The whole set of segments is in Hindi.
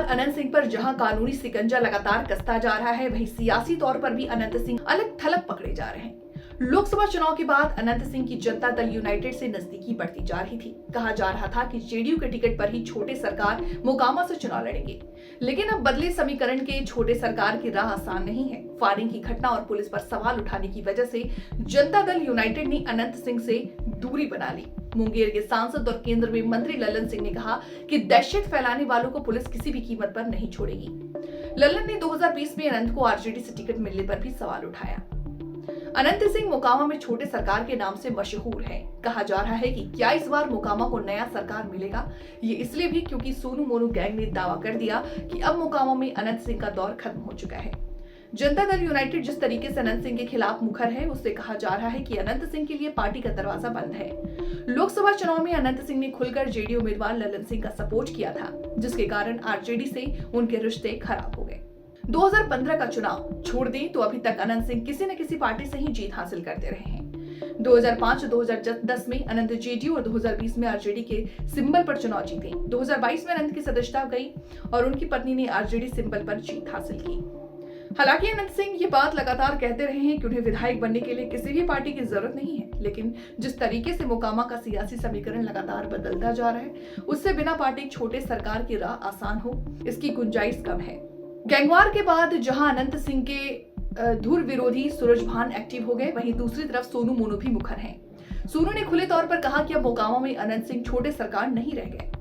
अनंत सिंह पर जहां कानूनी सिकंजा लगातार कसता जा रहा है, वहीं सियासी तौर पर भी अनंत सिंह अलग थलग पकड़े जा रहे हैं। लोकसभा चुनाव के बाद अनंत सिंह की जनता दल यूनाइटेड से नजदीकी बढ़ती जा रही थी। कहा जा रहा था कि जेडीयू के टिकट पर ही छोटे सरकार मोकामा से चुनाव लड़ेंगे, लेकिन अब बदले समीकरण के छोटे सरकार की राह आसान नहीं है। फायरिंग की घटना और पुलिस पर सवाल उठाने की वजह से जनता दल यूनाइटेड ने अनंत सिंह से दूरी बना ली। मुंगेर के सांसद और केंद्र में मंत्री ललन सिंह ने कहा कि दहशत फैलाने वालों को पुलिस किसी भी कीमत पर नहीं छोड़ेगी। ललन ने 2020 में अनंत को आरजेडी से टिकट मिलने पर भी सवाल उठाया। अनंत सिंह मोकामा में छोटे सरकार के नाम से मशहूर हैं। कहा जा रहा है कि क्या इस बार मोकामा को नया सरकार मिलेगा, ये इसलिए भी क्योंकि सोनू मोनू गैंग ने दावा कर दिया कि अब मोकामा में अनंत सिंह का दौर खत्म हो चुका है। जनता दल यूनाइटेड जिस तरीके से अनंत सिंह के खिलाफ मुखर है, उससे कहा जा रहा है कि अनंत सिंह के लिए पार्टी का दरवाजा बंद है। लोकसभा चुनाव में अनंत सिंह ने खुलकर जेडीयू उम्मीदवार ललन सिंह का सपोर्ट किया था, जिसके कारण आरजेडी से उनके रिश्ते खराब हो गए। 2015 का चुनाव छोड़ दें तो अभी तक अनंत सिंह किसी न किसी पार्टी से ही जीत हासिल करते रहे हैं। 2005-2010 में अनंत जेडीयू और 2020 में आरजेडी के सिंबल पर चुनाव जीते। 2022 में अनंत की सदस्यता गई और उनकी पत्नी ने आरजेडी सिंबल पर जीत हासिल की। हालांकि अनंत सिंह ये बात लगातार कहते रहे हैं कि उन्हें विधायक बनने के लिए किसी भी पार्टी की जरूरत नहीं है, लेकिन जिस तरीके से मोकामा का सियासी समीकरण लगातार बदलता जा रहा है, उससे बिना पार्टी छोटे सरकार की राह आसान हो, इसकी गुंजाइश कम है। गैंगवार के बाद जहां अनंत सिंह के धुर विरोधी सूरजभान एक्टिव हो गए, वहीं दूसरी तरफ सोनू मोनू भी मुखर हैं। सोनू ने खुले तौर पर कहा कि अब मोकामा में अनंत सिंह छोटे सरकार नहीं रह गए।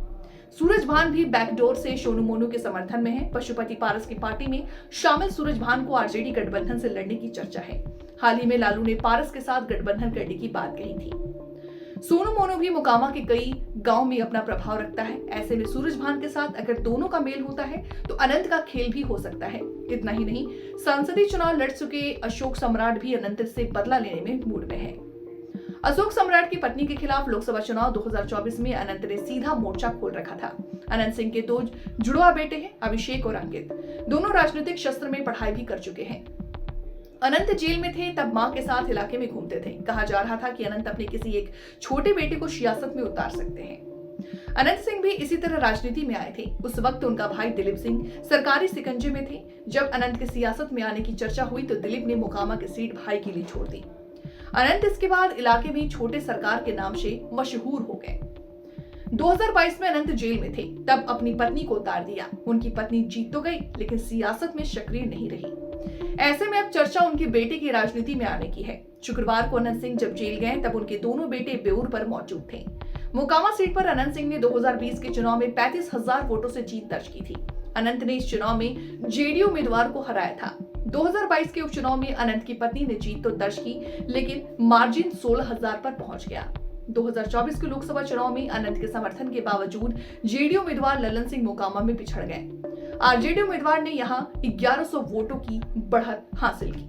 सूरजभान भी बैकडोर से सोनू मोनू के समर्थन में है। पशुपति पारस की पार्टी में शामिल सूरजभान को आरजेडी गठबंधन से लड़ने की चर्चा है। हाल ही में लालू ने पारस के साथ गठबंधन करने की बात कही थी। सोनू मोनू भी मोकामा के कई गांव में अपना प्रभाव रखता है। ऐसे में सूरजभान के साथ अगर दोनों का मेल होता है तो अनंत का खेल भी हो सकता है। इतना ही नहीं, संसदीय चुनाव लड़ चुके अशोक सम्राट भी अनंत से बदला लेने में मूड में है। अशोक सम्राट की पत्नी के खिलाफ लोकसभा चुनाव 2024 में अनंत ने सीधा मोर्चा खोल रखा था। अनंत सिंह के दो जुड़वा बेटे हैं, अभिषेक और अंकित। दोनों राजनीतिक शस्त्र में पढ़ाई भी कर चुके हैं। अनंत जेल में थे तब मां के साथ इलाके में घूमते थे। कहा जा रहा था कि अनंत अपने किसी एक छोटे बेटे को सियासत में उतार सकते हैं। अनंत सिंह भी इसी तरह राजनीति में आए थे। उस वक्त उनका भाई दिलीप सिंह सरकारी शिकंजे में थे। जब अनंत के सियासत में आने की चर्चा हुई तो दिलीप ने मोकामा की सीट भाई के लिए छोड़ दी। अनंत इसके बाद इलाके में छोटे सरकार के नाम से मशहूर हो गए। 2022 में अनंत जेल में थे, तब अपनी पत्नी को उतार दिया। उनकी पत्नी जीत तो गई, लेकिन सियासत में सक्रिय नहीं रही। ऐसे में अब चर्चा उनके बेटे की राजनीति में आने की है। शुक्रवार को अनंत सिंह जब जेल गए तब उनके दोनों बेटे बेऊर पर मौजूद थे। मोकामा सीट पर अनंत सिंह ने 2020 के चुनाव में 35,000 वोटों से जीत दर्ज की थी। अनंत ने इस चुनाव में जेडीयू उम्मीदवार को हराया था। 2022 के उपचुनाव में अनंत की पत्नी ने जीत तो दर्ज की, लेकिन मार्जिन 16,000 पर पहुंच गया। 2024 के लोकसभा चुनाव में अनंत के समर्थन के बावजूद जेडीयू उम्मीदवार ललन सिंह मोकामा में पिछड़ गए। आरजेडी उम्मीदवार ने यहां 1100 वोटों की बढ़त हासिल की।